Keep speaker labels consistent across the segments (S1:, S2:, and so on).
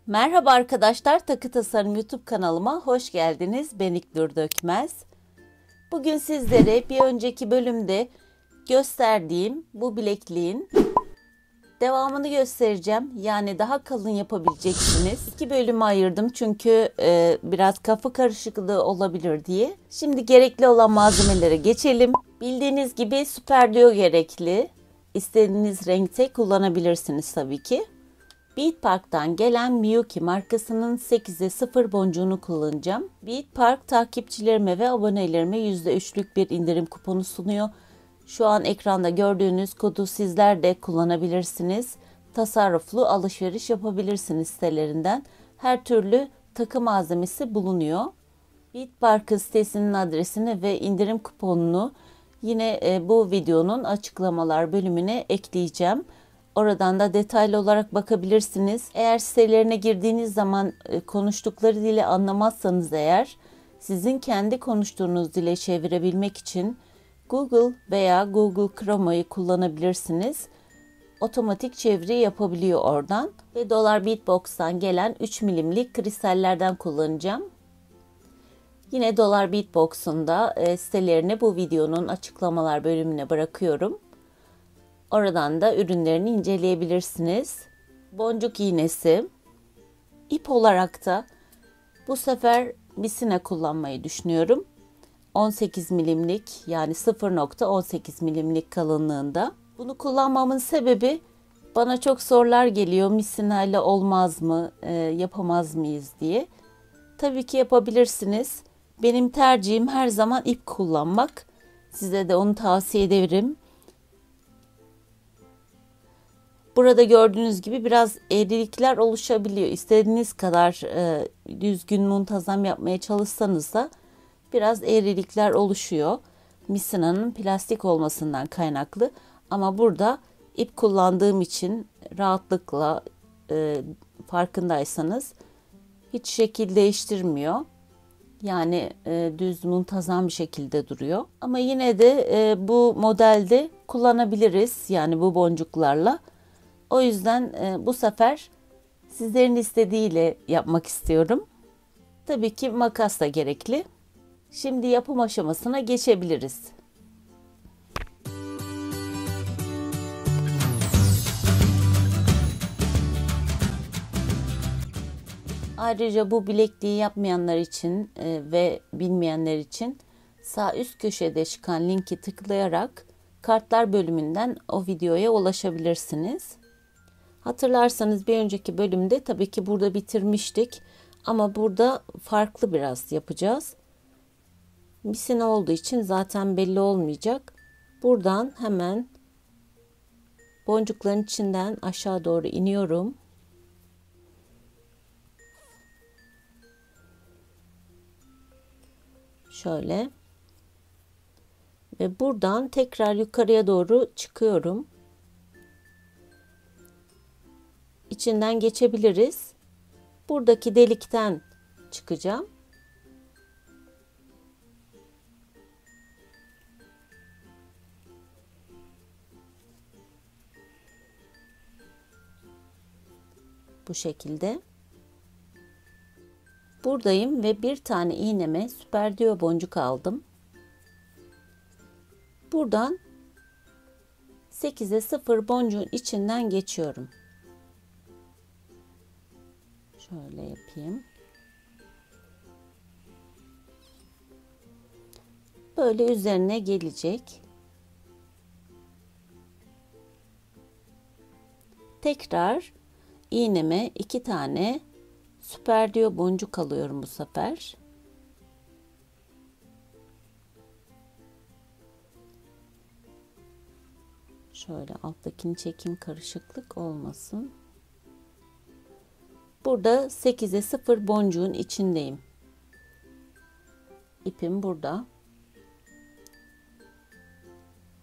S1: Merhaba arkadaşlar, Takı Tasarım YouTube kanalıma hoş geldiniz. Ben İknur Dökmez. Bugün sizlere bir önceki bölümde gösterdiğim bu bilekliğin devamını göstereceğim. Yani daha kalın yapabileceksiniz. İki bölüme ayırdım çünkü biraz kafa karışıklığı olabilir diye. Şimdi gerekli olan malzemelere geçelim. Bildiğiniz gibi süper diyor gerekli. İstediğiniz renkte kullanabilirsiniz tabii ki. Bead Park'tan gelen Miyuki markasının 8'e 0 boncuğunu kullanacağım. Bead Park takipçilerime ve abonelerime %3'lük bir indirim kuponu sunuyor. Şu an ekranda gördüğünüz kodu sizler de kullanabilirsiniz. Tasarruflu alışveriş yapabilirsiniz sitelerinden. Her türlü takı malzemesi bulunuyor. Bead Park'ın sitesinin adresini ve indirim kuponunu yine bu videonun açıklamalar bölümüne ekleyeceğim. Oradan da detaylı olarak bakabilirsiniz. Eğer sitelerine girdiğiniz zaman konuştukları dili anlamazsanız eğer, sizin kendi konuştuğunuz dile çevirebilmek için Google veya Google Chrome'u kullanabilirsiniz. Otomatik çeviri yapabiliyor oradan. Ve Dolar Beatbox'tan gelen 3 milimlik kristallerden kullanacağım. Yine Dolar Beatbox'un da sitelerini bu videonun açıklamalar bölümüne bırakıyorum. Oradan da ürünlerini inceleyebilirsiniz. Boncuk iğnesi. İp olarak da bu sefer misina kullanmayı düşünüyorum. 18 milimlik yani 0,18 milimlik kalınlığında. Bunu kullanmamın sebebi bana çok sorular geliyor. Misina ile olmaz mı, yapamaz mıyız diye. Tabii ki yapabilirsiniz. Benim tercihim her zaman ip kullanmak. Size de onu tavsiye ederim. Burada gördüğünüz gibi biraz eğrilikler oluşabiliyor. İstediğiniz kadar düzgün, muntazam yapmaya çalışsanız da biraz eğrilikler oluşuyor. Misinanın plastik olmasından kaynaklı. Ama burada ip kullandığım için rahatlıkla farkındaysanız hiç şekil değiştirmiyor. Yani düz, muntazam bir şekilde duruyor. Ama yine de bu modelde kullanabiliriz. Yani bu boncuklarla. O yüzden bu sefer sizlerin istediğiyle yapmak istiyorum. Tabii ki makas da gerekli. Şimdi yapım aşamasına geçebiliriz. Ayrıca bu bilekliği yapmayanlar için ve bilmeyenler için sağ üst köşede çıkan linki tıklayarak kartlar bölümünden o videoya ulaşabilirsiniz. Hatırlarsanız bir önceki bölümde tabii ki burada bitirmiştik ama burada farklı biraz yapacağız. Misina olduğu için zaten belli olmayacak. Buradan hemen boncukların içinden aşağı doğru iniyorum. Şöyle. Ve buradan tekrar yukarıya doğru çıkıyorum. İçinden geçebiliriz. Buradaki delikten çıkacağım. Bu şekilde. Buradayım ve bir tane iğneme süper diyor boncuk aldım. Buradan 8'e 0 boncuğun içinden geçiyorum. Şöyle yapayım. Böyle üzerine gelecek. Tekrar iğneme 2 tane süper diyor boncuk alıyorum bu sefer. Şöyle alttakini çekeyim, karışıklık olmasın. Burada 8'e 0 boncuğun içindeyim. İpim burada.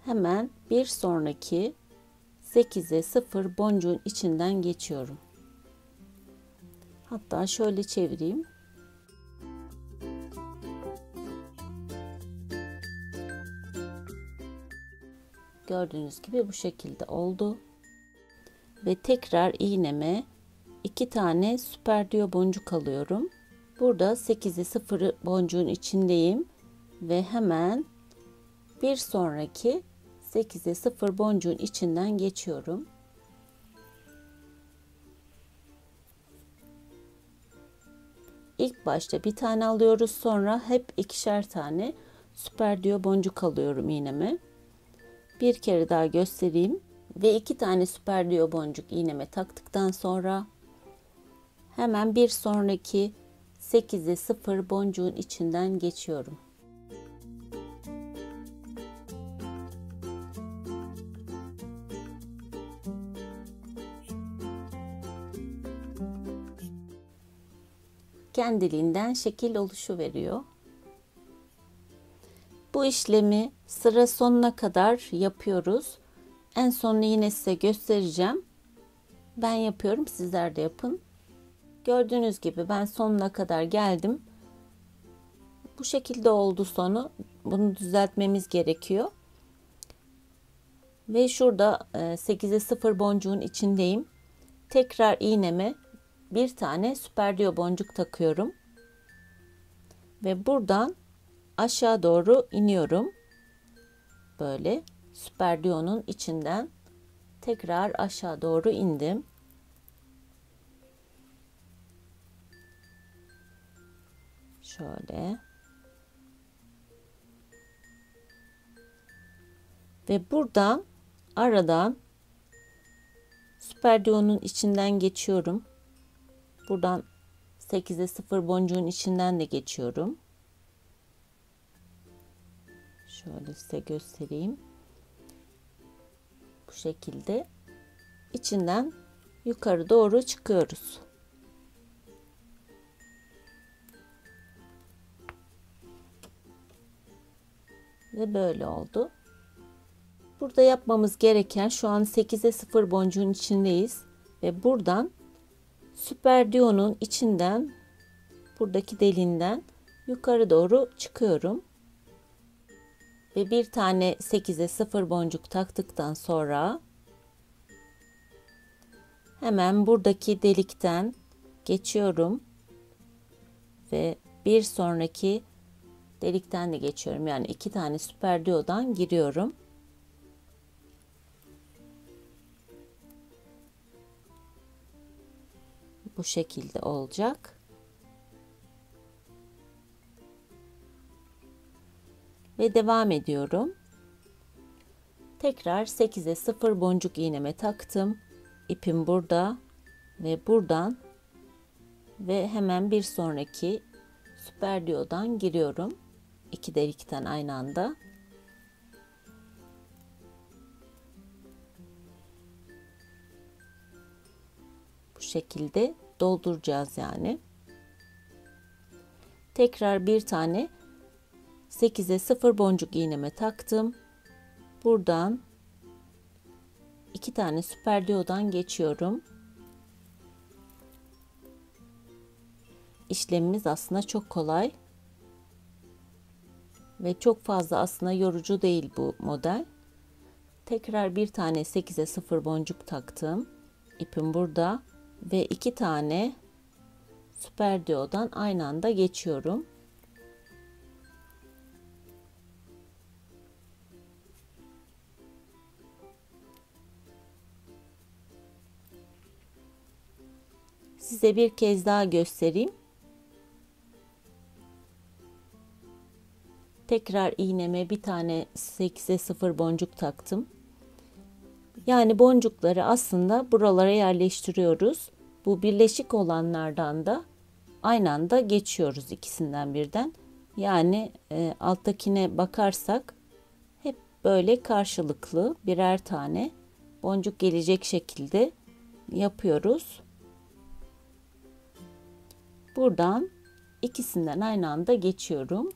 S1: Hemen bir sonraki 8'e 0 boncuğun içinden geçiyorum. Hatta şöyle çevireyim. Gördüğünüz gibi bu şekilde oldu. Ve tekrar iğneme 2 tane süper diyor boncuk alıyorum. Burada 8'i 0 boncuğun içindeyim ve hemen bir sonraki 8'i 0 boncuğun içinden geçiyorum. İlk başta bir tane alıyoruz, sonra hep ikişer tane süper diyor boncuk alıyorum iğneme. Bir kere daha göstereyim ve 2 tane süper diyor boncuk iğneme taktıktan sonra hemen bir sonraki 8'i 0 boncuğun içinden geçiyorum. Kendiliğinden şekil oluşuveriyor. Bu işlemi sıra sonuna kadar yapıyoruz. En sonunu yine size göstereceğim. Ben yapıyorum, sizler de yapın. Gördüğünüz gibi ben sonuna kadar geldim. Bu şekilde oldu sonu. Bunu düzeltmemiz gerekiyor. Ve şurada 8'e 0 boncuğun içindeyim. Tekrar iğneme bir tane süper diyor boncuk takıyorum. Ve buradan aşağı doğru iniyorum. Böyle süper diyonun içinden tekrar aşağı doğru indim. Şöyle. Ve buradan aradan süper diyonun içinden geçiyorum. Buradan 8'e 0 boncuğun içinden de geçiyorum. Şöyle size göstereyim. Bu şekilde içinden yukarı doğru çıkıyoruz. Ve böyle oldu. Burada yapmamız gereken, şu an 8'e 0 boncuğun içindeyiz ve buradan süper diyonun içinden, buradaki deliğinden yukarı doğru çıkıyorum. Ve bir tane 8'e 0 boncuk taktıktan sonra hemen buradaki delikten geçiyorum ve bir sonraki delikten de geçiyorum. Yani 2 tane süper diyodan giriyorum. Bu şekilde olacak. Ve devam ediyorum. Tekrar 8'e 0 boncuk iğneme taktım. İpim burada ve buradan ve hemen bir sonraki süper diyodan giriyorum. 2 delikten aynı anda. Bu şekilde dolduracağız yani. Tekrar bir tane 8'e 0 boncuk iğneme taktım. Buradan 2 tane süper diyodan geçiyorum. İşlemimiz aslında çok kolay ve çok fazla aslında yorucu değil bu model. Tekrar bir tane 8'e 0 boncuk taktım. İpim burada ve 2 tane süper diyodan aynı anda geçiyorum. Size bir kez daha göstereyim. Tekrar iğneme bir tane 8'e 0 boncuk taktım. Yani boncukları aslında buralara yerleştiriyoruz. Bu birleşik olanlardan da aynı anda geçiyoruz, ikisinden birden. Yani alttakine bakarsak hep böyle karşılıklı birer tane boncuk gelecek şekilde yapıyoruz. Buradan ikisinden aynı anda geçiyorum.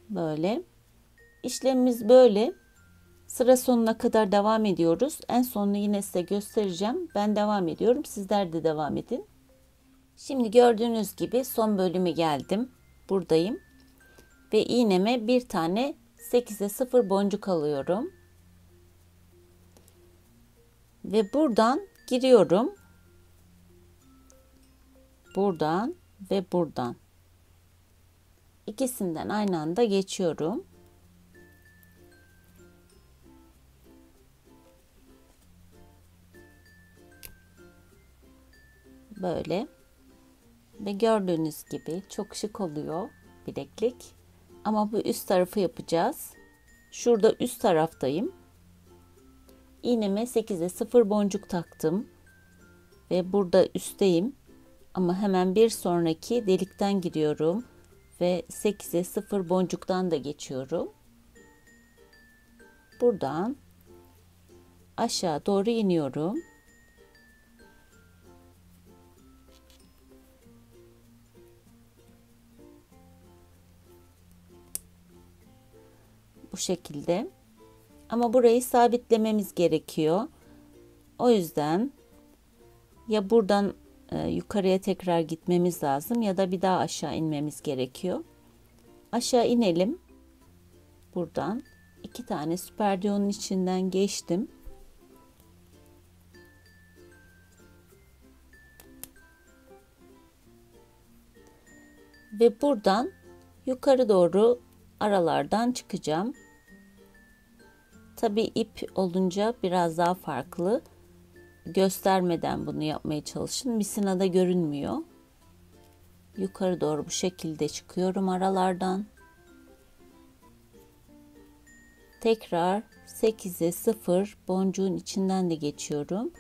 S1: Böyle. İşlemimiz böyle. Sıra sonuna kadar devam ediyoruz. En sonunu yine size göstereceğim. Ben devam ediyorum. Sizler de devam edin. Şimdi gördüğünüz gibi son bölüme geldim. Buradayım. Ve iğneme bir tane 8'e 0 boncuk alıyorum. Ve buradan giriyorum. Buradan ve buradan. İkisinden aynı anda geçiyorum. Böyle. Ve gördüğünüz gibi çok şık oluyor bileklik. Ama bu üst tarafı yapacağız. Şurada üst taraftayım. İğneme 8'e 0 boncuk taktım. Ve burada üstteyim. Ama hemen bir sonraki delikten giriyorum. Ve 8'e 0 boncuktan da geçiyorum. Buradan aşağı doğru iniyorum. Bu şekilde. Ama burayı sabitlememiz gerekiyor. O yüzden ya buradan yukarıya tekrar gitmemiz lazım ya da bir daha aşağı inmemiz gerekiyor. Aşağı inelim. Buradan 2 tane süperdiyonun içinden geçtim. Ve buradan yukarı doğru aralardan çıkacağım. Tabii ip olunca biraz daha farklı. Göstermeden bunu yapmaya çalışın. Misinada görünmüyor. Yukarı doğru bu şekilde çıkıyorum aralardan. Tekrar 8'e 0 boncuğun içinden de geçiyorum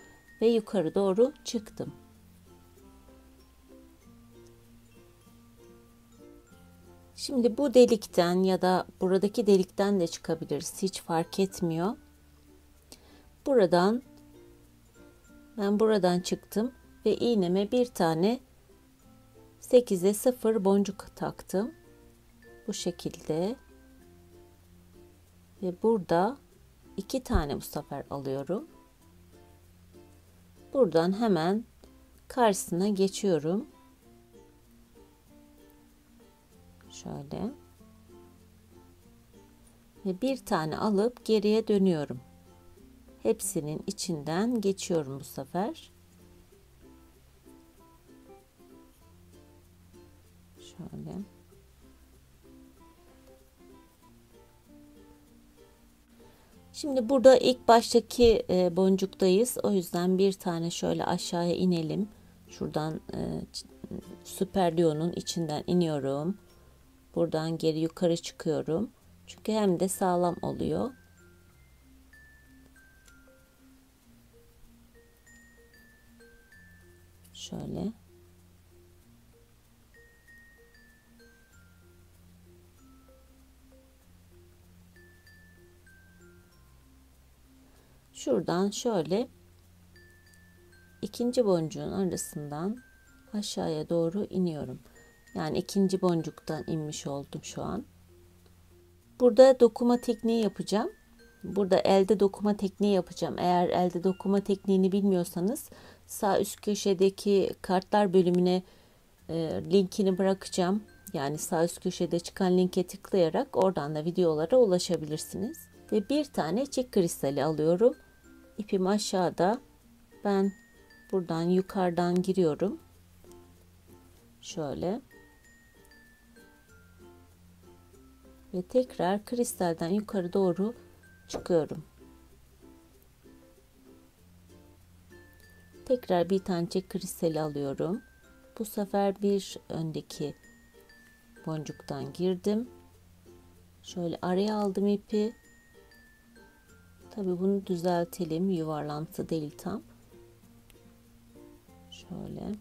S1: ve yukarı doğru çıktım. Şimdi bu delikten ya da buradaki delikten de çıkabiliriz. Hiç fark etmiyor. Ben buradan çıktım ve iğneme bir tane 8'e 0 boncuk taktım. Bu şekilde. Ve burada 2 tane bu sefer alıyorum. Buradan hemen karşısına geçiyorum. Şöyle. Ve bir tane alıp geriye dönüyorum. Hepsinin içinden geçiyorum bu sefer. Şöyle. Şimdi burada ilk baştaki boncuktayız. O yüzden bir tane şöyle aşağıya inelim. Şuradan süperdiyonun içinden iniyorum. Buradan geri yukarı çıkıyorum. Çünkü hem de sağlam oluyor. Şöyle. Şuradan şöyle ikinci boncuğun arasından aşağıya doğru iniyorum. Yani ikinci boncuktan inmiş oldum şu an. Burada dokuma tekniği yapacağım. Burada elde dokuma tekniği yapacağım. Eğer elde dokuma tekniğini bilmiyorsanız sağ üst köşedeki kartlar bölümüne linkini bırakacağım. Yani sağ üst köşede çıkan linke tıklayarak oradan da videolara ulaşabilirsiniz. Ve bir tane çift kristali alıyorum. İpim aşağıda. Ben buradan yukarıdan giriyorum. Şöyle. Ve tekrar kristalden yukarı doğru çıkıyorum. Tekrar bir tane çift kristali alıyorum. Bu sefer bir öndeki boncuktan girdim. Şöyle araya aldım ipi. Tabii bunu düzeltelim. Yuvarlantı değil tam. Şöyle.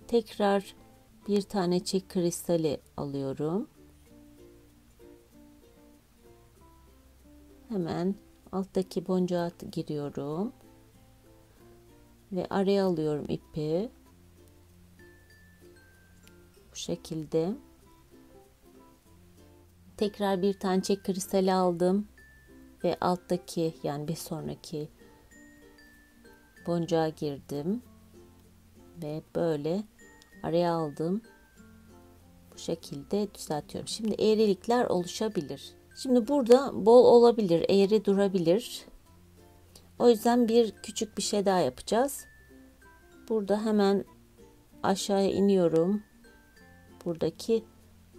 S1: Tekrar bir tane çift kristali alıyorum. Hemen alttaki boncuğa giriyorum. Ve araya alıyorum ipi. Bu şekilde. Tekrar bir tane çift kristali aldım. Ve alttaki yani bir sonraki boncuğa girdim. Ve böyle araya aldım. Bu şekilde düzeltiyorum. Şimdi eğrilikler oluşabilir. Şimdi burada bol olabilir, eğri durabilir. O yüzden bir küçük bir şey daha yapacağız. Burada hemen aşağıya iniyorum. Buradaki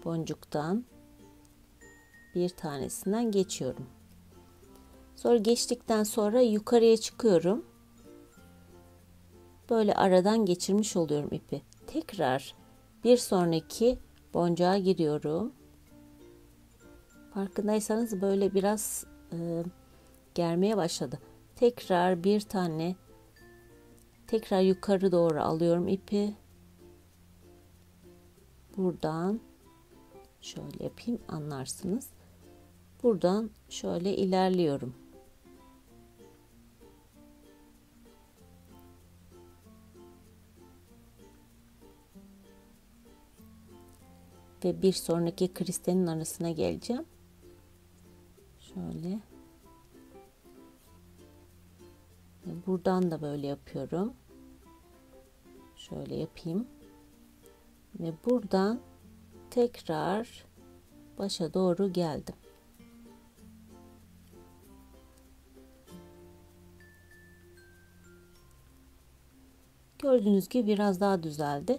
S1: boncuktan bir tanesinden geçiyorum. Sonra geçtikten sonra yukarıya çıkıyorum. Böyle aradan geçirmiş oluyorum ipi. Tekrar bir sonraki boncuğa giriyorum. Farkındaysanız böyle biraz germeye başladı. Tekrar bir tane, tekrar yukarı doğru alıyorum ipi. Buradan şöyle yapayım, anlarsınız. Buradan şöyle ilerliyorum. Ve bir sonraki kristalin arasına geleceğim. Şöyle. Ve buradan da böyle yapıyorum. Şöyle yapayım. Ve buradan tekrar başa doğru geldim. Gördüğünüz gibi biraz daha düzeldi.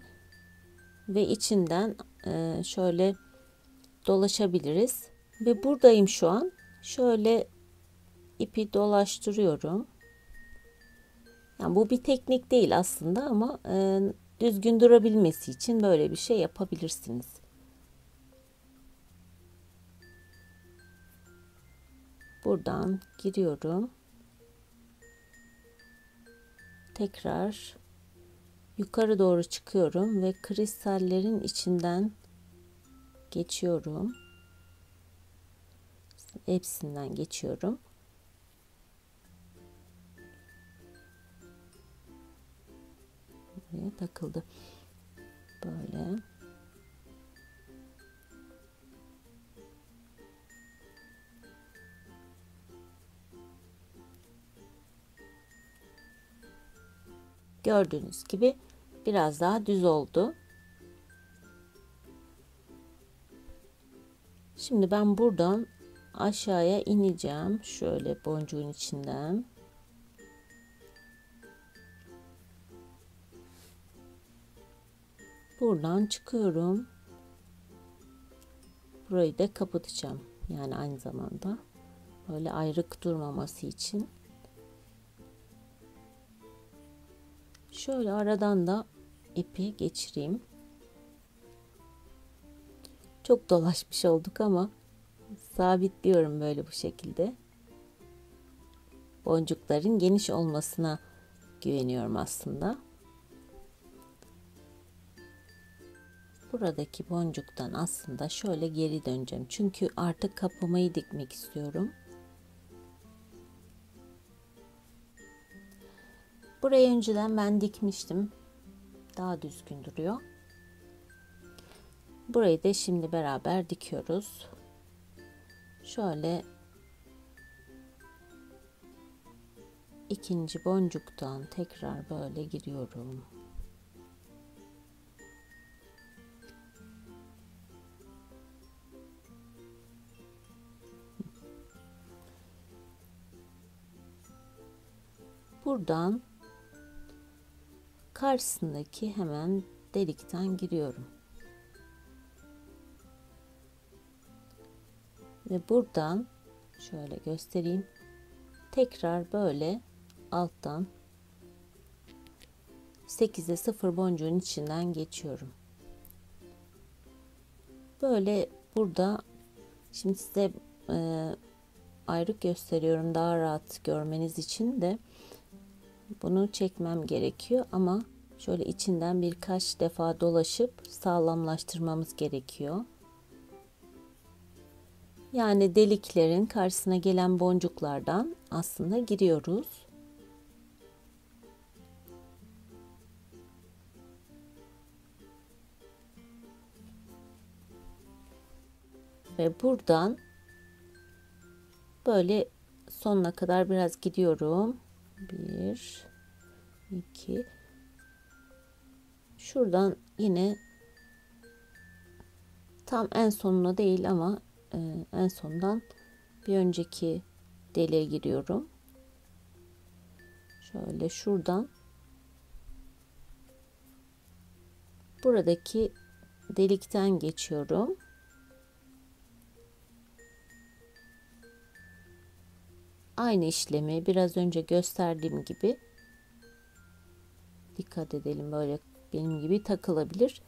S1: Ve içinden şöyle dolaşabiliriz. Ve buradayım şu an. Şöyle ipi dolaştırıyorum. Yani bu bir teknik değil aslında ama düzgün durabilmesi için böyle bir şey yapabilirsiniz. Buradan giriyorum. Tekrar yukarı doğru çıkıyorum ve kristallerin içinden geçiyorum. Hepsinden geçiyorum. Buraya takıldı. Böyle. Gördüğünüz gibi biraz daha düz oldu. Şimdi ben buradan aşağıya ineceğim. Şöyle boncuğun içinden. Buradan çıkıyorum. Burayı da kapatacağım. Yani aynı zamanda böyle ayrık durmaması için. Şöyle aradan da ipi geçireyim. Çok dolaşmış olduk ama sabitliyorum böyle bu şekilde. Boncukların geniş olmasına güveniyorum aslında. Buradaki boncuktan aslında şöyle geri döneceğim. Çünkü artık kapamayı dikmek istiyorum. Burayı önceden ben dikmiştim. Daha düzgün duruyor. Burayı da şimdi beraber dikiyoruz. Şöyle ikinci boncuktan tekrar böyle giriyorum. Buradan karşısındaki hemen delikten giriyorum. Ve buradan şöyle göstereyim. Tekrar böyle alttan 8'e 0 boncuğun içinden geçiyorum. Böyle burada şimdi size ayrık gösteriyorum daha rahat görmeniz için de bunu çekmem gerekiyor ama şöyle içinden birkaç defa dolaşıp sağlamlaştırmamız gerekiyor. Yani deliklerin karşısına gelen boncuklardan aslında giriyoruz. Ve buradan böyle sonuna kadar biraz gidiyorum. 1 2 şuradan yine Tam en sonuna değil ama en sondan bir önceki deliğe giriyorum. Şöyle şuradan buradaki delikten geçiyorum. Aynı işlemi biraz önce gösterdiğim gibi, dikkat edelim, böyle benim gibi takılabilir.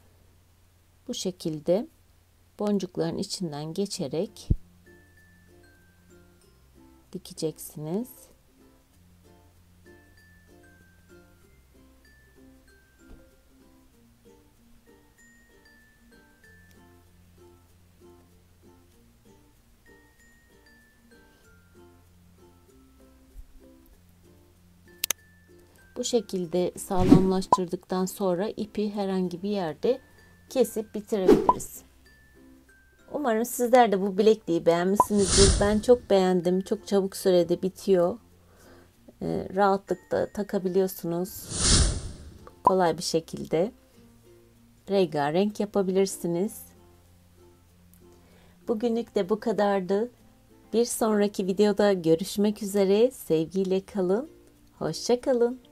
S1: Bu şekilde boncukların içinden geçerek dikeceksiniz. Bu şekilde sağlamlaştırdıktan sonra ipi herhangi bir yerde kesip bitirebiliriz. Umarım sizler de bu bilekliği beğenmişsinizdir. Ben çok beğendim. Çok çabuk sürede bitiyor. Rahatlıkla takabiliyorsunuz. Kolay bir şekilde rengarenk yapabilirsiniz. Bugünlük de bu kadardı. Bir sonraki videoda görüşmek üzere. Sevgiyle kalın. Hoşça kalın.